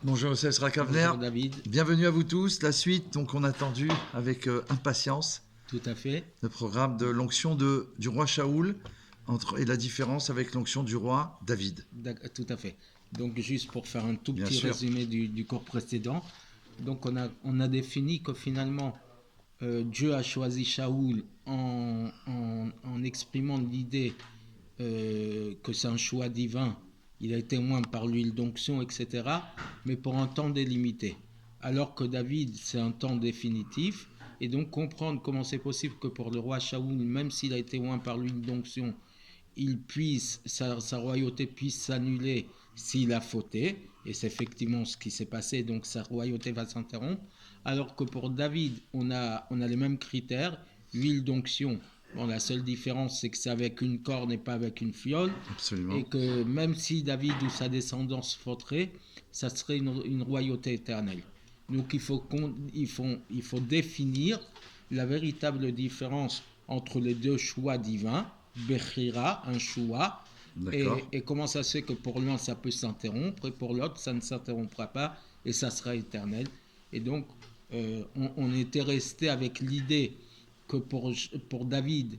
Bonjour Monsieur Srakavner, Bonjour David, bienvenue à vous tous. La suite, donc on a attendu avec impatience tout à fait. le programme de l'onction du roi Shaoul et la différence avec l'onction du roi David. Tout à fait. Donc juste pour faire un tout Bien petit sûr. résumé du cours précédent, donc on a défini que finalement Dieu a choisi Shaoul en exprimant l'idée que c'est un choix divin. Il a été témoin par l'huile d'onction, etc. Mais pour un temps délimité. Alors que David, c'est un temps définitif. Et donc comprendre comment c'est possible que pour le roi Shaoul, même s'il a été témoin par l'huile d'onction, sa royauté puisse s'annuler s'il a fauté. Et c'est effectivement ce qui s'est passé. Donc sa royauté va s'interrompre. Alors que pour David, on a les mêmes critères. Huile d'onction. Bon, la seule différence, c'est que c'est avec une corne et pas avec une fiole. Absolument. Et que même si David ou sa descendance fauteraient, ça serait une royauté éternelle. Donc il faut définir la véritable différence entre les deux choix divins, Bechira, un choix, et comment ça se fait que pour l'un ça peut s'interrompre et pour l'autre ça ne s'interrompra pas et ça sera éternel. Et donc on était resté avec l'idée que pour David,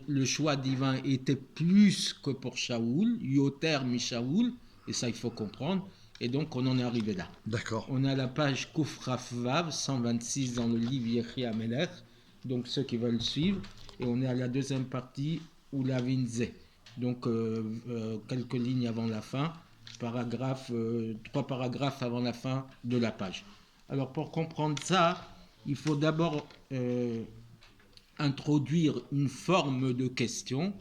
le choix divin était plus que pour Shaoul, Yoter mi Shaoul, et ça il faut comprendre, et donc on en est arrivé là. D'accord. On a la page Koufraf Vav 126 dans le livre Yechi Amelech, donc ceux qui veulent suivre, et on est à la deuxième partie Ulavin Ze, donc quelques lignes avant la fin, trois paragraphes avant la fin de la page. Alors pour comprendre ça, il faut d'abord introduire une forme de question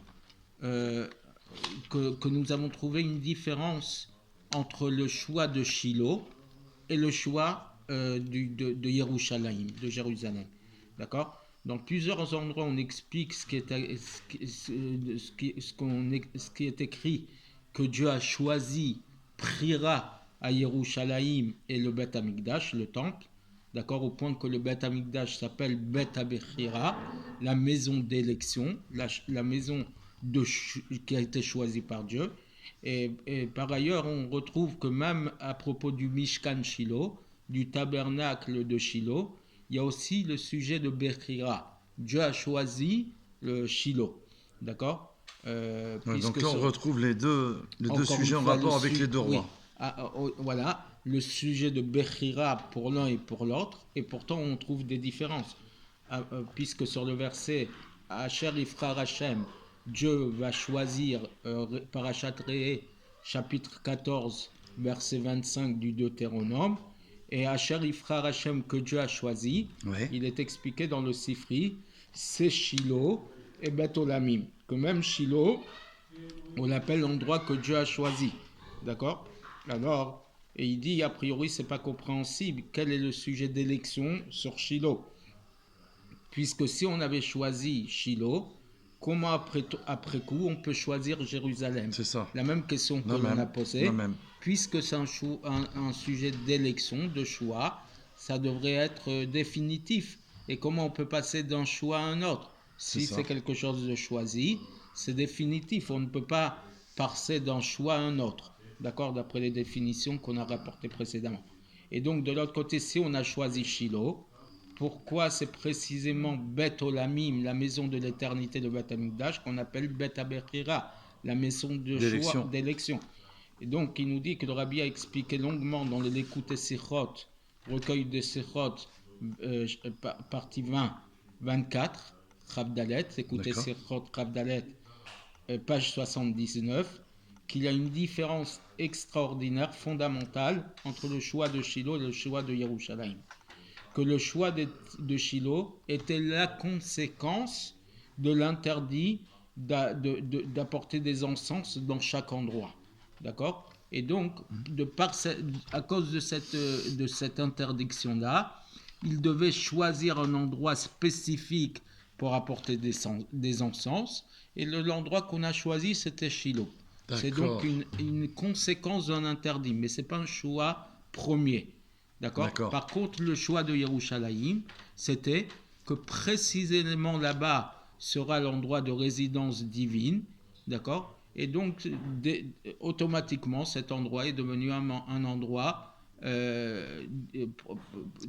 que nous avons trouvé une différence entre le choix de Shiloh et le choix de Yerushalayim, de Jérusalem. D'accord ? Dans plusieurs endroits, on explique ce qui est écrit, que Dieu a choisi Prira à Yerushalayim et le Beth Amikdash, le temple. D'accord, au point que le Beth Amikdash s'appelle Beth Abechira, la maison d'élection, la maison qui a été choisie par Dieu. Et par ailleurs, on retrouve que même à propos du Mishkan Shiloh, du tabernacle de Shiloh, il y a aussi le sujet de Bechira. Dieu a choisi le Shiloh. D'accord Donc là, on retrouve les deux sujets en rapport avec les deux rois. Oui. Voilà, le sujet de Bechira pour l'un et pour l'autre, et pourtant on trouve des différences. Puisque sur le verset Asher Ifrar Hashem, Dieu va choisir Parashat Re'eh, chapitre 14, verset 25 du Deutéronome, et Asher Ifrar Hashem que Dieu a choisi, il est expliqué dans le Sifri, c'est Shiloh et Beth Olamim. Que même Shiloh, on l'appelle l'endroit que Dieu a choisi. D'accord ? Alors, et il dit, a priori, c'est pas compréhensible. Quel est le sujet d'élection sur Shiloh ? Puisque si on avait choisi Shiloh, comment après coup on peut choisir Jérusalem ? C'est ça. La même question que l'on a posée. Puisque c'est un sujet d'élection, de choix, ça devrait être définitif. Et comment on peut passer d'un choix à un autre ? Si c'est quelque chose de choisi, c'est définitif. On ne peut pas passer d'un choix à un autre. D'accord ? D'après les définitions qu'on a rapportées précédemment. Et donc de l'autre côté, si on a choisi Shiloh, pourquoi c'est précisément Beth Olamim, la maison de l'éternité de Beth Amikdash, qu'on appelle Beth Abechira, la maison d'élection. Et donc, il nous dit que le Rabbi a expliqué longuement dans le Lekutei Sichot, recueil de Sichot, partie 20, 24, Chavdalet, Lekutei Sichot, Chavdalet, page 79, qu'il y a une différence extraordinaire, fondamentale, entre le choix de Shiloh et le choix de Yerushalayim. Que le choix de Shiloh était la conséquence de l'interdit d'apporter des encens dans chaque endroit. D'accord ? Et donc, à cause de cette interdiction-là, il devait choisir un endroit spécifique pour apporter des encens. Et l'endroit qu'on a choisi, c'était Shiloh. D'accord. C'est donc une conséquence d'un interdit, mais ce n'est pas un choix premier. D'accord ? Par contre, le choix de Yerushalayim, c'était que précisément là-bas sera l'endroit de résidence divine. D'accord ? Et donc, automatiquement, cet endroit est devenu un endroit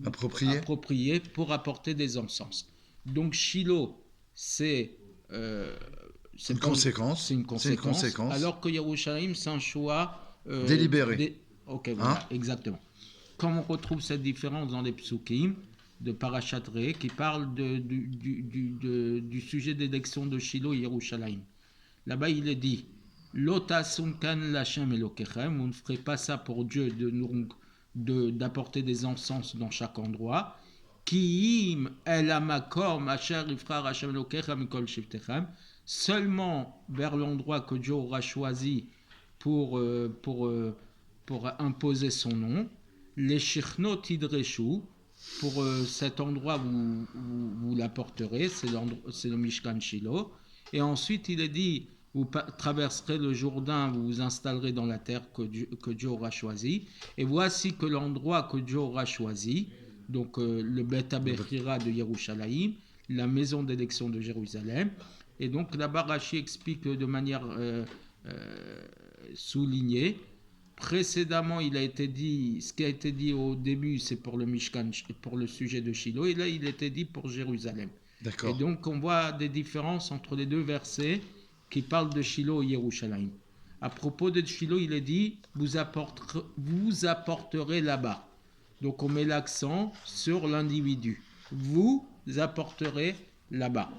approprié pour apporter des encens. Donc Shiloh, c'est une conséquence. C'est une conséquence. Alors que Yerushalayim, c'est un choix délibéré. Ok, voilà, exactement. Comme on retrouve cette différence dans les psukim de Parashat Re'eh qui parle du sujet d'élection de Shiloh et Yerushalayim. Là-bas, il est dit Lota sunkan lachem elokechem, vous ne ferez pas ça pour Dieu d'apporter des encens dans chaque endroit. Kiim el amakom asher ifrar Hashem elokechem mikol shiftechem, seulement vers l'endroit que Dieu aura choisi pour imposer son nom. Les shichnot idreshu, pour cet endroit vous l'apporterez, c'est le Mishkan Shiloh. Et ensuite, il est dit, vous traverserez le Jourdain, vous vous installerez dans la terre que Dieu aura choisie. Et voici que l'endroit que Dieu aura choisi, donc le Bet HaBechira de Yerushalayim, la maison d'élection de Jérusalem. Et donc là-bas, Rashi explique de manière soulignée. Précédemment, il a été dit, ce qui a été dit au début, c'est pour le Mishkan, pour le sujet de Shiloh, et là, il était dit pour Jérusalem. D'accord. Et donc, on voit des différences entre les deux versets qui parlent de Shiloh et Yerushalayim. À propos de Shiloh, il est dit, vous apporterez là-bas. Donc, on met l'accent sur l'individu. Vous apporterez là-bas.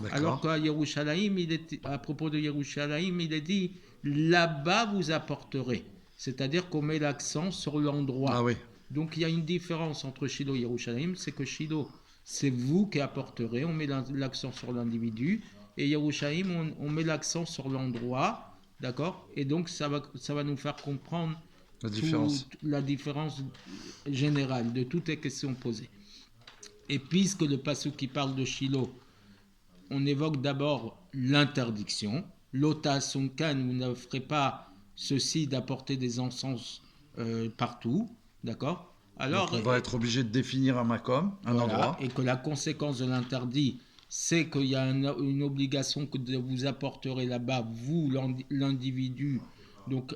D'accord. Alors qu'à Yerushalayim, à propos de Yerushalayim, il est dit, là-bas, vous apporterez. C'est-à-dire qu'on met l'accent sur l'endroit. Ah oui. Donc il y a une différence entre Shiloh et Yerushalayim, c'est que Shiloh, c'est vous qui apporterez, on met l'accent sur l'individu, et Yerushalayim, on met l'accent sur l'endroit, d'accord ? Et donc ça va nous faire comprendre la différence générale de toutes les questions posées. Et puisque le passage qui parle de Shiloh, on évoque d'abord l'interdiction, l'ota sunkan, vous ne ferez pas ceci d'apporter des encens partout, d'accord ? Alors, donc on va être obligé de définir un makom, endroit. Et que la conséquence de l'interdit, c'est qu'il y a une obligation que vous apporterez là-bas, vous, l'individu, donc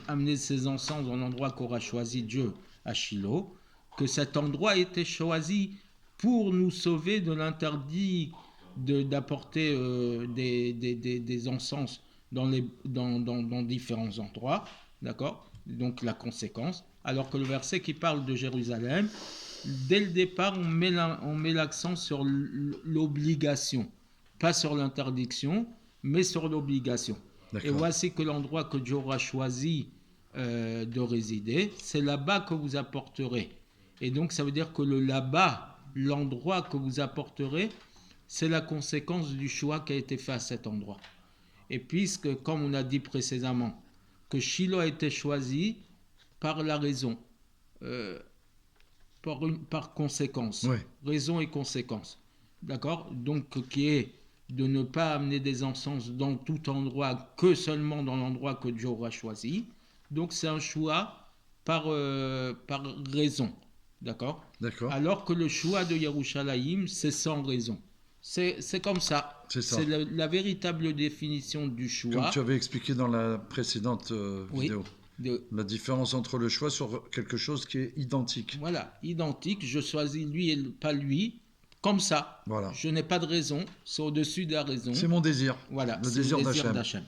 amener ces encens dans l'endroit qu'aura choisi Dieu à Shiloh, que cet endroit a été choisi pour nous sauver de l'interdit d'apporter des encens dans différents endroits, d'accord ? Donc la conséquence. Alors que le verset qui parle de Jérusalem, dès le départ, on met l'accent sur l'obligation, pas sur l'interdiction, mais sur l'obligation. D'accord. Et voici que l'endroit que Dieu aura choisi de résider, c'est là-bas que vous apporterez. Et donc ça veut dire que là-bas, l'endroit que vous apporterez, c'est la conséquence du choix qui a été fait à cet endroit. Et puisque, comme on a dit précédemment, que Shiloh a été choisi par la raison, par conséquence, oui. Raison et conséquence, d'accord ? Donc, qui est de ne pas amener des encens dans tout endroit, que seulement dans l'endroit que Dieu aura choisi. Donc, c'est un choix par raison, d'accord ? Alors que le choix de Yerushalayim, c'est sans raison. C'est comme ça. C'est la véritable définition du choix. Comme tu avais expliqué dans la précédente vidéo. La différence entre le choix sur quelque chose qui est identique. Voilà, identique. Je choisis lui et pas lui. Comme ça. Voilà. Je n'ai pas de raison. C'est au-dessus de la raison. C'est mon désir. Voilà, le désir d'Hachem.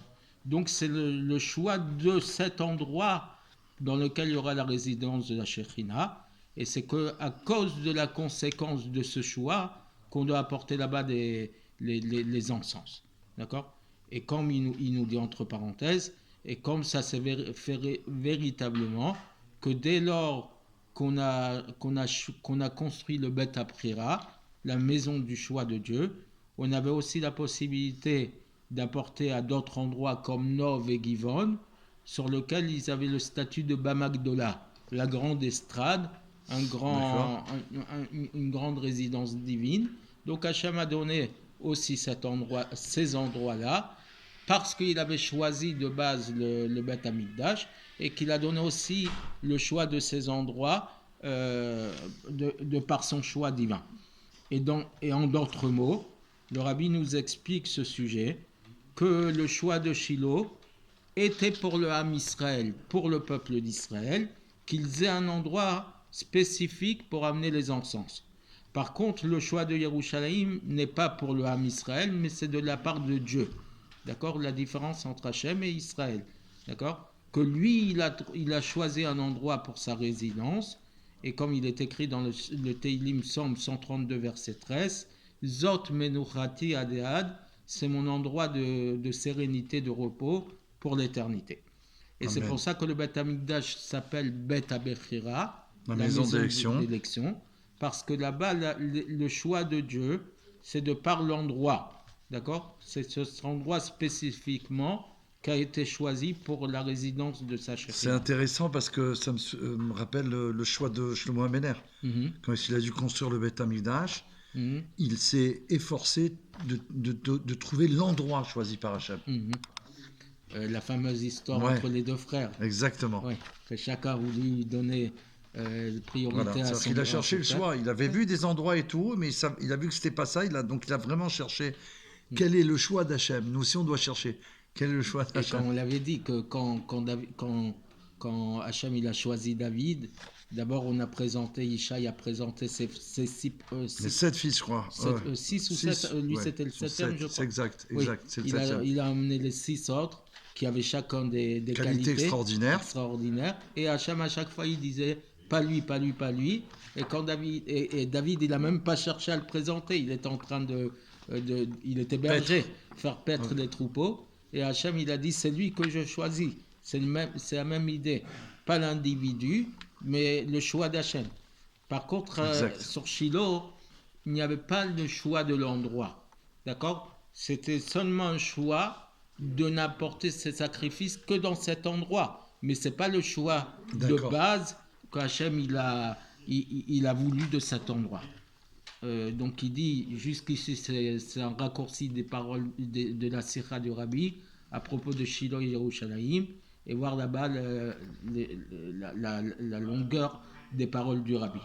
Donc c'est le choix de cet endroit dans lequel il y aura la résidence de la Shekhinah. Et c'est qu'à cause de la conséquence de ce choix qu'on doit apporter là-bas les encens. D'accord ? Et comme il nous dit entre parenthèses, et comme ça s'est fait véritablement, que dès lors qu'on a construit le Bet HaBechira, la maison du choix de Dieu, on avait aussi la possibilité d'apporter à d'autres endroits comme Nov et Givon, sur lequel ils avaient le statut de Bamagdola, la grande estrade, une grande résidence divine. Donc Hachem a donné aussi ces endroits-là, parce qu'il avait choisi de base le Beth Amikdash, et qu'il a donné aussi le choix de ces endroits de par son choix divin. Et en d'autres mots, le Rabbi nous explique ce sujet, que le choix de Shiloh était pour le Ham Israël, pour le peuple d'Israël, qu'ils aient un endroit spécifique pour amener les encens. Par contre, le choix de Yerushalayim n'est pas pour le Ham Israël, mais c'est de la part de Dieu. D'accord? La différence entre Hachem et Israël. D'accord? Que lui, il a choisi un endroit pour sa résidence. Et comme il est écrit dans le Teilim Psaume 132, verset 13, Zot menuchati adead, c'est mon endroit de sérénité, de repos pour l'éternité. Et Amen. C'est pour ça que le Beth Amikdash s'appelle Beth Abechira, la maison d'élection. Parce que là-bas, le choix de Dieu, c'est de par l'endroit. D'accord? C'est cet endroit spécifiquement qui a été choisi pour la résidence de sa chef. C'est intéressant parce que ça me rappelle le choix de Shlomo Amener. Quand il a dû construire le Beth Amikdash, il s'est efforcé de trouver l'endroit choisi par Hachem. La fameuse histoire entre les deux frères. Exactement. Que chacun a voulu donner priorité à son. Il a cherché le choix. Il avait vu des endroits et tout, mais il a vu que c'était pas ça. Donc il a vraiment cherché quel est le choix d'Hachem. Nous aussi, on doit chercher quel est le choix d'Hachem. Et quand on l'avait dit que quand Hachem il a choisi David, d'abord on a présenté, Ishaï a présenté ses les 7 fils, je crois. 6 ou 7, lui c'était le 7e, je crois. C'est exact, c'est le 7e. Il a amené les 6 autres qui avaient chacun des qualités extraordinaires. Et Hachem à chaque fois il disait pas lui, pas lui, pas lui. Et quand David, il n'a même pas cherché à le présenter, il était en train il était berger, faire paître les troupeaux. Et Hachem, il a dit, c'est lui que je choisis. C'est la même idée. Pas l'individu, mais le choix d'Hachem. Par contre, sur Shiloh, il n'y avait pas le choix de l'endroit. D'accord? C'était seulement un choix de n'apporter ses sacrifices que dans cet endroit. Mais ce n'est pas le choix de base qu'Hachem, il a voulu de cet endroit. Donc il dit, jusqu'ici c'est un raccourci des paroles de la Sikha du Rabbi à propos de Shiloh et Yerushalayim, et voir là-bas la longueur des paroles du Rabbi.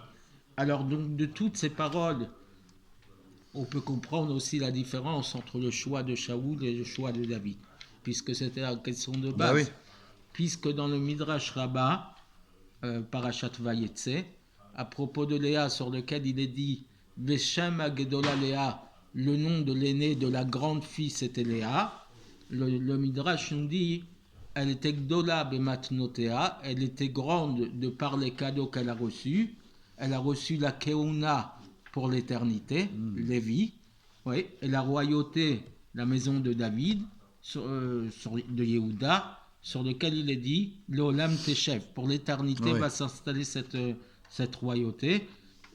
Alors donc de toutes ces paroles, on peut comprendre aussi la différence entre le choix de Shaoul et le choix de David, puisque c'était la question de base. Puisque dans le Midrash Rabbah, Parashat Vayetze, à propos de Léa, sur lequel il est dit Veshem Agedola Léa, le nom de l'aînée de la grande fille c'était Léa. Le Midrash nous dit elle était Gdola Bematnotea, elle était grande de par les cadeaux qu'elle a reçus. Elle a reçu la Keuna pour l'éternité, Lévi, et la royauté, la maison de David, de Yehuda, sur lequel il est dit L'Olam Teshev, pour l'éternité va s'installer cette royauté.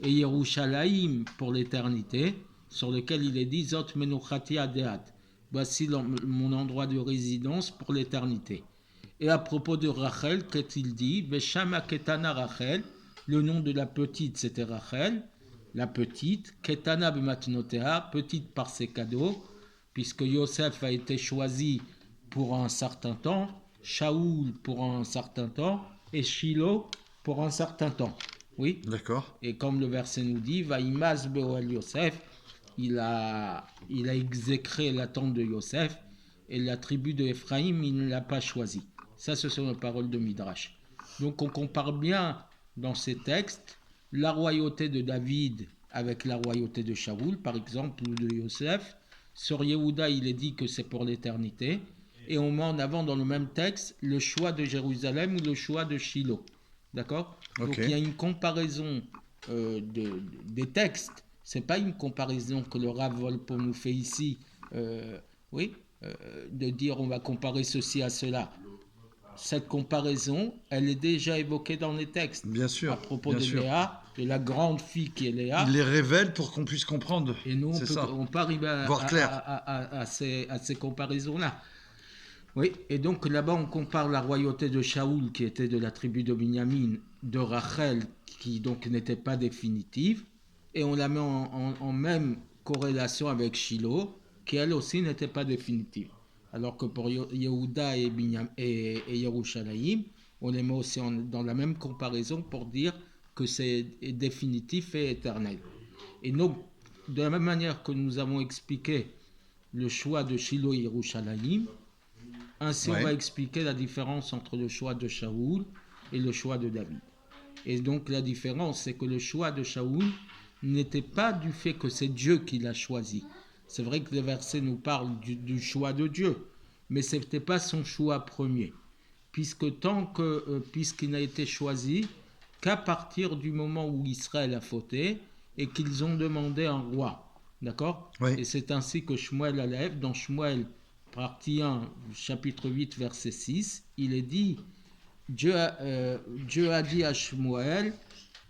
Et Yerushalayim pour l'éternité, sur lequel il est dit Zot menuchati adeat, voici mon endroit de résidence pour l'éternité. Et à propos de Rachel, qu'est-il dit Veshama Ketana Rachel, le nom de la petite c'était Rachel, la petite, Ketana Bematnotea, petite par ses cadeaux, puisque Yosef a été choisi pour un certain temps, Shaoul pour un certain temps, et Shiloh pour un certain temps. Oui. D'accord. Et comme le verset nous dit, Vaïmas Beoel Yosef, il a exécré la tente de Yosef, et la tribu de Ephraïm, il ne l'a pas choisi. Ça, ce sont les paroles de Midrash. Donc on compare bien dans ces textes la royauté de David avec la royauté de Shaoul, par exemple, ou de Yosef. Sur Yehuda, il est dit que c'est pour l'éternité. Et on met en avant dans le même texte le choix de Jérusalem ou le choix de Shiloh. D'accord ? Donc il y a une comparaison des textes. Ce n'est pas une comparaison que le Rav Wolpe nous fait ici, de dire on va comparer ceci à cela. Cette comparaison, elle est déjà évoquée dans les textes. Bien sûr. À propos de Léa, de la grande fille qui est Léa. Il les révèle pour qu'on puisse comprendre. Et nous, on peut arriver à ces comparaisons-là. Oui, et donc là-bas, on compare la royauté de Shaoul, qui était de la tribu de Binyamin, de Rachel, qui donc n'était pas définitive, et on la met en même corrélation avec Shiloh, qui elle aussi n'était pas définitive. Alors que pour Yehuda et Yerushalayim, on les met aussi dans la même comparaison pour dire que c'est définitif et éternel. Et donc, de la même manière que nous avons expliqué le choix de Shiloh et Yerushalayim, ainsi on va expliquer la différence entre le choix de Shaoul et le choix de David. Et donc la différence, c'est que le choix de Shaoul n'était pas du fait que c'est Dieu qui l'a choisi. C'est vrai que les versets nous parlent du choix de Dieu, mais ce n'était pas son choix premier, puisqu'il n'a été choisi qu'à partir du moment où Israël a fauté et qu'ils ont demandé un roi. D'accord ? Oui. Et c'est ainsi que Shmuel Aleph, dans Shmuel, partie 1, chapitre 8, verset 6, il est dit, Dieu a dit à Shmuel,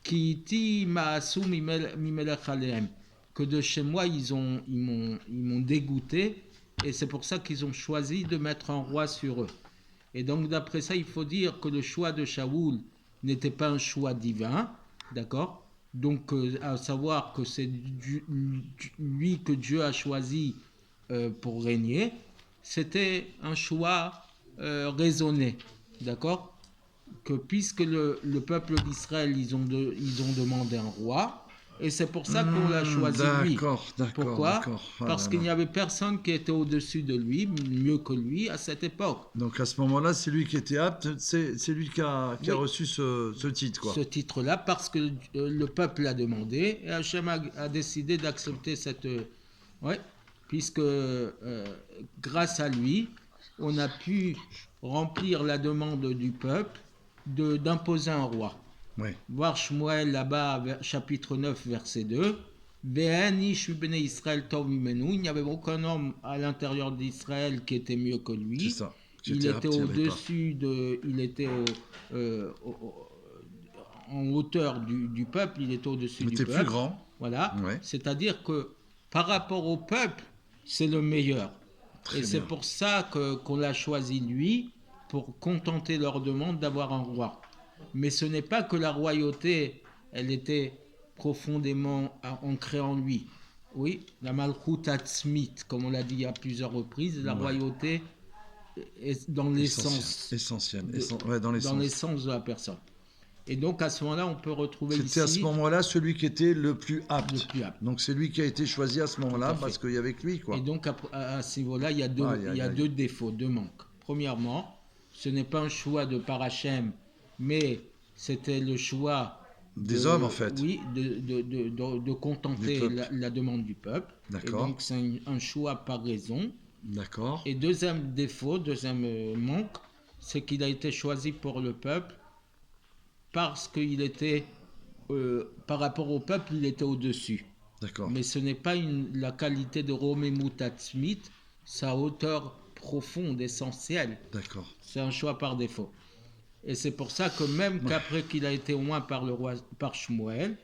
Ki ma'asu mimelech alehem, que de chez moi ils m'ont dégoûté, et c'est pour ça qu'ils ont choisi de mettre un roi sur eux. Et donc d'après ça, il faut dire que le choix de Shaoul n'était pas un choix divin, d'accord ? Donc à savoir que c'est lui que Dieu a choisi pour régner, c'était un choix raisonné, d'accord ? Que puisque le peuple d'Israël, ils ont demandé un roi, et c'est pour ça qu'on l'a choisi lui. Pourquoi ? Parce qu'il n'y avait personne qui était au-dessus de lui, mieux que lui, à cette époque. Donc à ce moment-là, c'est lui qui était apte, c'est lui qui a reçu ce titre, quoi. Ce titre-là, parce que le peuple l'a demandé, et Hachem a décidé d'accepter cette... puisque grâce à lui, on a pu remplir la demande du peuple d'imposer un roi. Oui. Voir Shmuel là-bas, chapitre 9, verset 2. Il n'y avait aucun homme à l'intérieur d'Israël qui était mieux que lui. C'est ça. Il était au-dessus il était en hauteur du peuple, il était au-dessus du peuple. Il était plus grand. Voilà. Ouais. C'est-à-dire que par rapport au peuple, c'est le meilleur. Très bien. C'est pour ça qu'on l'a choisi lui, pour contenter leur demande d'avoir un roi. Mais ce n'est pas que la royauté, elle était profondément ancrée en lui. Oui, la Malchut Atzmit, comme on l'a dit à plusieurs reprises, la royauté est dans l'essence. Essentielle. Dans l'essence de la personne. Et donc à ce moment-là, on peut retrouver C'était à ce moment-là celui qui était le plus apte. Le plus apte. Donc c'est lui qui a été choisi à ce moment-là parce qu'il y avait que lui, quoi. Et donc à ce niveau-là, il y a deux défauts, deux manques. Premièrement, ce n'est pas un choix de par Hachem, mais c'était le choix des hommes, en fait. Oui, de contenter la demande du peuple. D'accord. Et donc c'est un choix par raison. D'accord. Et deuxième défaut, deuxième manque, c'est qu'il a été choisi pour le peuple parce qu'il était, par rapport au peuple, il était au-dessus. D'accord. Mais ce n'est pas la qualité de Romemut Atzmit, sa hauteur profonde, essentielle. D'accord. C'est un choix par défaut. Et c'est pour ça que même qu'après qu'il a été oint par Shmuel,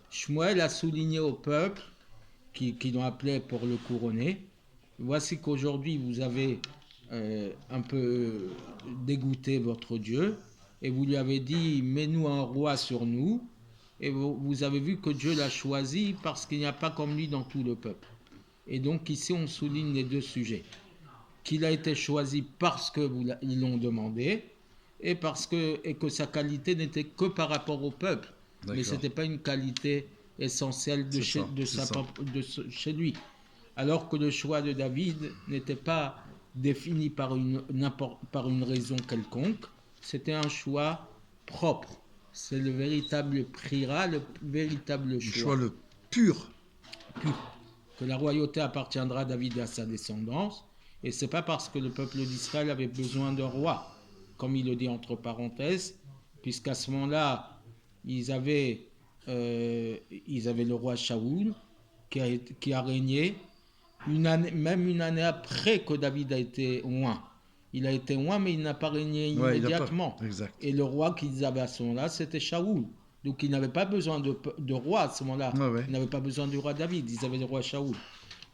Shmuel a souligné au peuple qui l'ont appelé pour le couronner. Voici qu'aujourd'hui vous avez un peu dégoûté votre Dieu et vous lui avez dit mets-nous un roi sur nous, et vous avez vu que Dieu l'a choisi parce qu'il n'y a pas comme lui dans tout le peuple. Et donc ici on souligne les deux sujets, qu'il a été choisi parce qu'ils l'ont demandé et que sa qualité n'était que par rapport au peuple. D'accord. Mais ce n'était pas une qualité essentielle de chez lui. Alors que le choix de David n'était pas défini par une raison quelconque, c'était un choix propre. C'est le véritable prira, le véritable choix. Le choix le pur. Que la royauté appartiendra à David et à sa descendance. Et ce n'est pas parce que le peuple d'Israël avait besoin d'un roi, comme il le dit entre parenthèses, puisqu'à ce moment-là, ils avaient le roi Shaoul qui a régné même une année après que David a été oint. Il a été oint, mais il n'a pas régné immédiatement. Exact. Et le roi qu'ils avaient à ce moment-là, c'était Shaoul. Donc ils n'avaient pas besoin de roi à ce moment-là. Ils n'avaient pas besoin du roi David, ils avaient le roi Shaoul.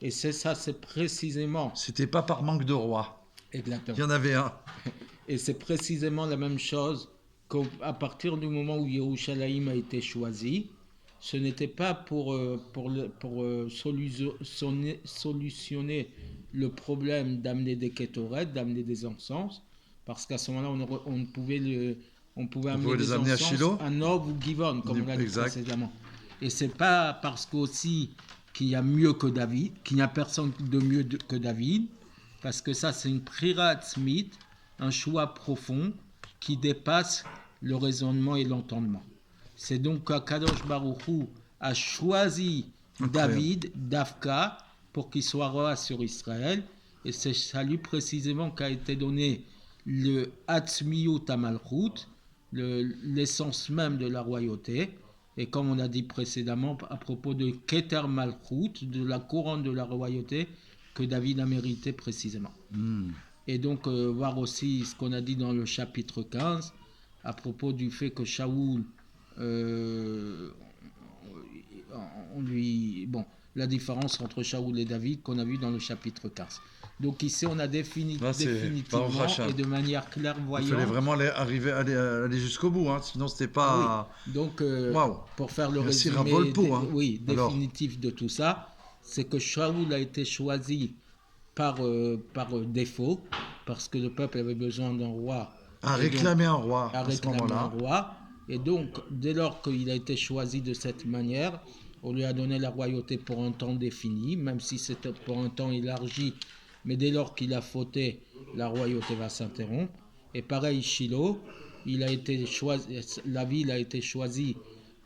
Et c'est précisément... C'était pas par manque de roi. Exactement. Il y en avait un. Et c'est précisément la même chose qu'à partir du moment où Yerushalayim a été choisi, ce n'était pas pour solutionner le problème d'amener des kétoret, d'amener des encens, parce qu'à ce moment-là, on pouvait amener des encens à Nob ou Givon, comme on l'a dit précédemment. Et c'est pas parce qu'aussi qu'il y a mieux que David, qu'il n'y a personne de mieux que David, parce que ça c'est une prirat Smith, un choix profond qui dépasse le raisonnement et l'entendement. C'est donc qu'Akadosh Baruch Hu a choisi David, Davka, pour qu'il soit roi sur Israël. Et c'est à lui précisément qu'a été donné le Atzmiyut HaMalchut, l'essence même de la royauté. Et comme on a dit précédemment, à propos de Keter Malchut, de la couronne de la royauté, que David a mérité précisément. Et donc, voir aussi ce qu'on a dit dans le chapitre 15, à propos du fait que Shaoul, la différence entre Shaoul et David qu'on a vu dans le chapitre 15. Donc ici, on a définitivement et de manière clairvoyante. Il fallait vraiment aller jusqu'au bout, hein, sinon c'était pas... Oui. Donc, pour faire le résumé définitif de tout ça, c'est que Shaoul a été choisi par défaut, parce que le peuple avait besoin d'un roi. A réclamé un roi à ce moment-là. Et donc, dès lors qu'il a été choisi de cette manière, on lui a donné la royauté pour un temps défini, même si c'était pour un temps élargi. Mais dès lors qu'il a fauté, la royauté va s'interrompre. Et pareil, Shiloh, la ville a été choisie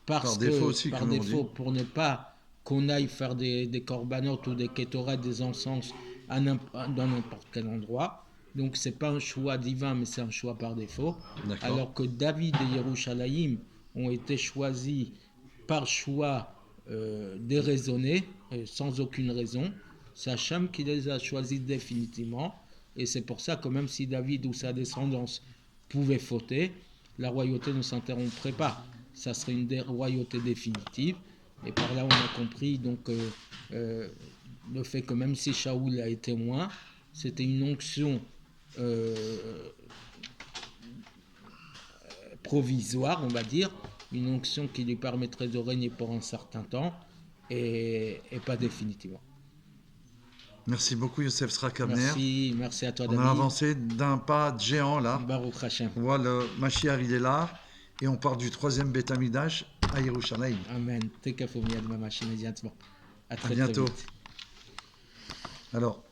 par défaut pour ne pas qu'on aille faire des corbanotes ou des kétorets, des encens dans n'importe quel endroit. Donc c'est pas un choix divin, mais c'est un choix par défaut. D'accord. Alors que David et Yerushalayim ont été choisis par choix déraisonné, sans aucune raison. C'est Hachem qui les a choisis définitivement. Et c'est pour ça que même si David ou sa descendance pouvaient fauter, la royauté ne s'interromprait pas. Ça serait une royauté définitive. Et par là, on a compris donc le fait que même si Shaoul a été loin, c'était une onction provisoire, on va dire, une onction qui lui permettrait de régner pour un certain temps et pas définitivement. Merci beaucoup Youssef Srach Avner. Merci à toi David. On a avancé d'un pas géant là. Baruch Hashem. On voit le Mashiach, il est là et on part du 3e Beth Amidash à Yerushalayim. Amen. À très bientôt. Alors,